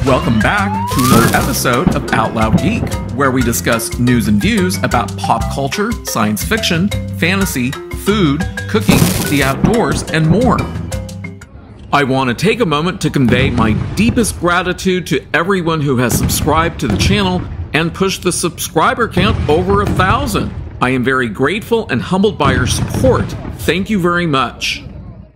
Welcome back to another episode of Out Loud Geek, where we discuss news and views about pop culture, science fiction, fantasy, food, cooking, the outdoors, and more. I want to take a moment to convey my deepest gratitude to everyone who has subscribed to the channel and pushed the subscriber count over 1,000. I am very grateful and humbled by your support. Thank you very much.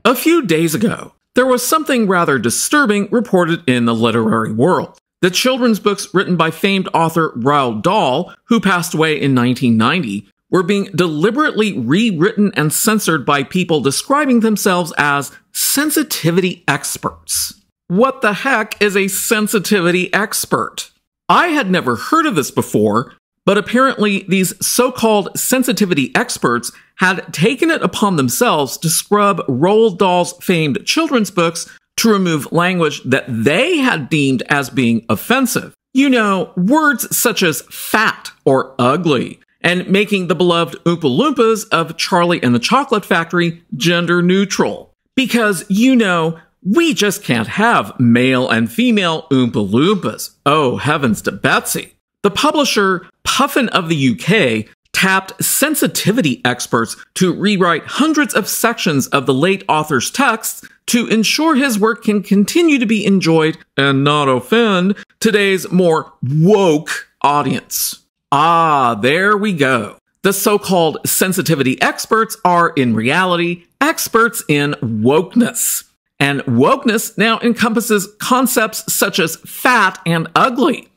A few days ago, there was something rather disturbing reported in the literary world. The children's books written by famed author Roald Dahl, who passed away in 1990, were being deliberately rewritten and censored by people describing themselves as sensitivity experts. What the heck is a sensitivity expert? I had never heard of this before, but apparently these so-called sensitivity experts had taken it upon themselves to scrub Roald Dahl's famed children's books to remove language that they had deemed as being offensive. You know, words such as fat or ugly, and making the beloved Oompa Loompas of Charlie and the Chocolate Factory gender neutral. Because, you know, we just can't have male and female Oompa Loompas. Oh, heavens to Betsy. The publisher Puffin of the UK tapped sensitivity experts to rewrite hundreds of sections of the late author's texts to ensure his work can continue to be enjoyed and not offend today's more woke audience. Ah, there we go. The so-called sensitivity experts are, in reality, experts in wokeness. And wokeness now encompasses concepts such as fat and ugly.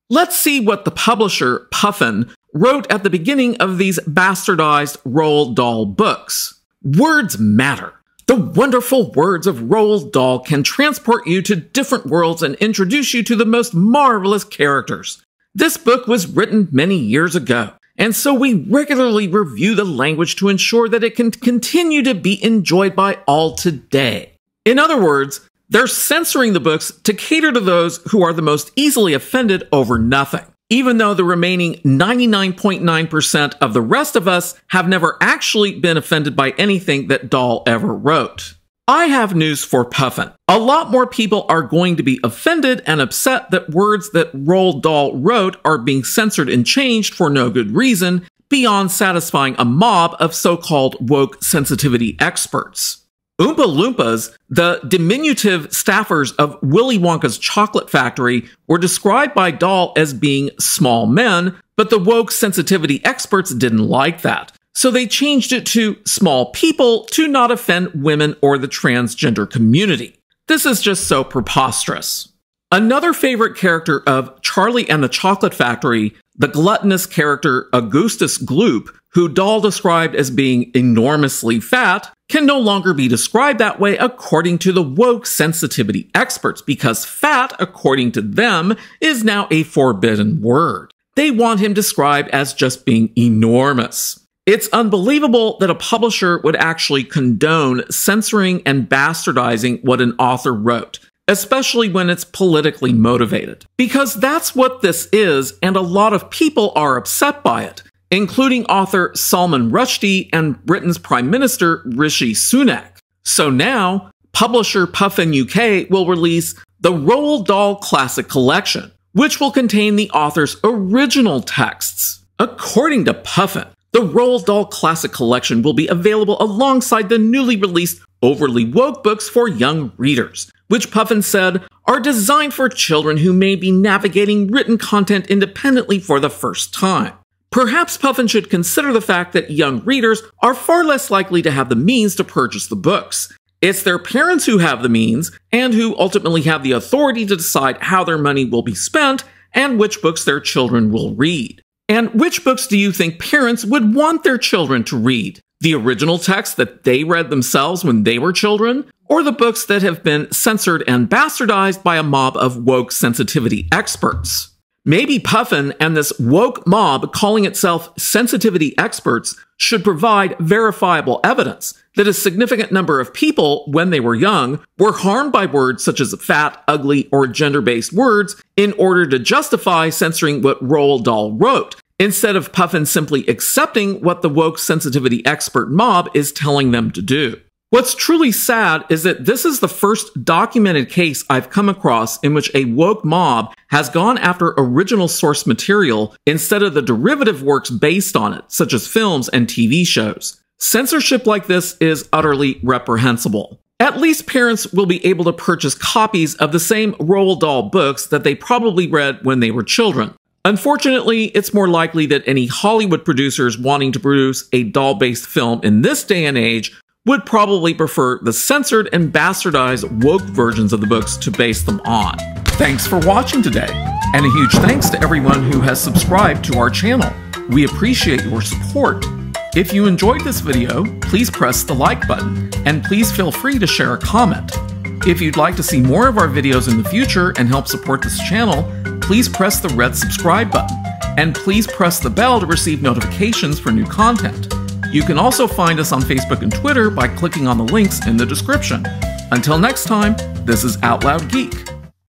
Let's see what the publisher, Puffin, wrote at the beginning of these bastardized Roald Dahl books. Words matter. The wonderful words of Roald Dahl can transport you to different worlds and introduce you to the most marvelous characters. This book was written many years ago, and so we regularly review the language to ensure that it can continue to be enjoyed by all today. In other words, they're censoring the books to cater to those who are the most easily offended over nothing, even though the remaining 99.9% of the rest of us have never actually been offended by anything that Dahl ever wrote. I have news for Puffin. A lot more people are going to be offended and upset that words that Roald Dahl wrote are being censored and changed for no good reason beyond satisfying a mob of so-called woke sensitivity experts. Oompa Loompas, the diminutive staffers of Willy Wonka's chocolate factory, were described by Dahl as being small men, but the woke sensitivity experts didn't like that. So they changed it to small people to not offend women or the transgender community. This is just so preposterous. Another favorite character of Charlie and the Chocolate Factory, the gluttonous character Augustus Gloop, who Dahl described as being enormously fat, can no longer be described that way according to the woke sensitivity experts, because fat, according to them, is now a forbidden word. They want him described as just being enormous. It's unbelievable that a publisher would actually condone censoring and bastardizing what an author wrote, especially when it's politically motivated. Because that's what this is, and a lot of people are upset by it, including author Salman Rushdie and Britain's Prime Minister Rishi Sunak. So now, publisher Puffin UK will release the Roald Dahl Classic Collection, which will contain the author's original texts. According to Puffin, the Roald Dahl Classic Collection will be available alongside the newly released overly woke books for young readers, which Puffin said are designed for children who may be navigating written content independently for the first time. Perhaps Puffin should consider the fact that young readers are far less likely to have the means to purchase the books. It's their parents who have the means, and who ultimately have the authority to decide how their money will be spent and which books their children will read. And which books do you think parents would want their children to read? The original text that they read themselves when they were children? Or the books that have been censored and bastardized by a mob of woke sensitivity experts? Maybe Puffin and this woke mob calling itself sensitivity experts should provide verifiable evidence that a significant number of people, when they were young, were harmed by words such as fat, ugly, or gender-based words in order to justify censoring what Roald Dahl wrote, instead of Puffin simply accepting what the woke sensitivity expert mob is telling them to do. What's truly sad is that this is the first documented case I've come across in which a woke mob has gone after original source material instead of the derivative works based on it, such as films and TV shows. Censorship like this is utterly reprehensible. At least parents will be able to purchase copies of the same Roald Dahl books that they probably read when they were children. Unfortunately, it's more likely that any Hollywood producers wanting to produce a Dahl-based film in this day and age would probably prefer the censored and bastardized woke versions of the books to base them on. Thanks for watching today, and a huge thanks to everyone who has subscribed to our channel. We appreciate your support. If you enjoyed this video, please press the like button, and please feel free to share a comment. If you'd like to see more of our videos in the future and help support this channel, please press the red subscribe button, and please press the bell to receive notifications for new content. You can also find us on Facebook and Twitter by clicking on the links in the description. Until next time, this is Out Loud Geek.